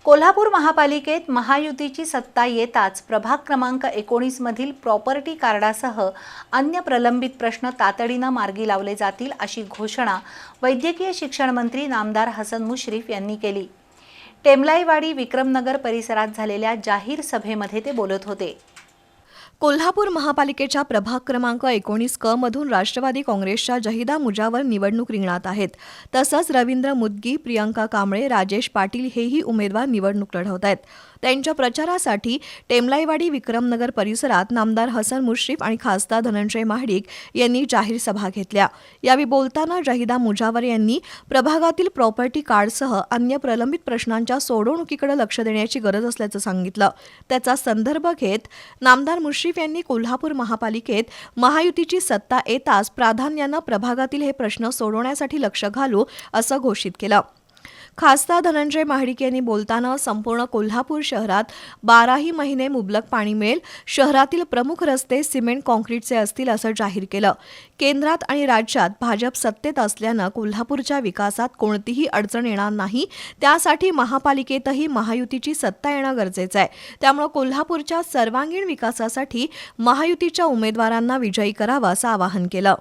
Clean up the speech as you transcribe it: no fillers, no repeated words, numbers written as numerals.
कोल्हापूर महापालिकेत महायुतीची सत्ता येताच प्रभाग क्रमांक 19 मधील प्रॉपर्टी कार्डासह अन्य प्रलंबित प्रश्न तातडीनं मार्गी लावले जातील अशी घोषणा वैद्यकीय शिक्षण मंत्री नामदार हसन मुश्रीफ यांनी केली। टेमलाईवाडी विक्रमनगर परिसरात झालेल्या जाहीर सभेमध्ये ते बोलत होते। कोल्हापूर महापालिकेच्या प्रभाग क्रमांक 19 क मधून राष्ट्रवादी काँग्रेसच्या जहिदा मुजावर निवडणूक रिंगणात आहेत। तसंच रवींद्र मुदगी, प्रियंका कांबळे, राजेश पाटील हेही उमेदवार निवडणूक लढवत आहेत। त्यांच्या प्रचारासाठी टेमलाईवाडी विक्रमनगर परिसरात नामदार हसन मुश्रीफ आणि खासदार धनंजय महाडिक यांनी जाहीर सभा घेतल्या। यावेळी बोलताना जहिदा मुजावर यांनी प्रभागातील प्रॉपर्टी कार्डसह अन्य प्रलंबित प्रश्नांच्या सोडवणुकीकडे लक्ष देण्याची गरज असल्याचं सांगितलं। त्याचा संदर्भ घेत नामदार मुश्रीफ यांनी कोल्हापूर महापालिकेत महायुतीची सत्ता येताच प्राधान्यानं प्रभागातील हे प्रश्न सोडवण्यासाठी लक्ष घालू असं घोषित केलं। खासदार धनंजय महाडिक यांनी बोलताना संपूर्ण कोल्हापूर शहरात 12ही महिने मुबलक पाणी मिळेल, शहरातील प्रमुख रस्ते सिमेंट काँक्रीटचे असतील असं जाहीर केलं। केंद्रात आणि राज्यात भाजप सत्तेत असल्यानं कोल्हापूरच्या विकासात कोणतीही अडचण येणार नाही, त्यासाठी महापालिकेतही महायुतीची सत्ता येणं गरजेचं आहे। त्यामुळे कोल्हापूरच्या सर्वांगीण विकासासाठी महायुतीच्या उमेदवारांना विजयी करावं असं आवाहन केलं।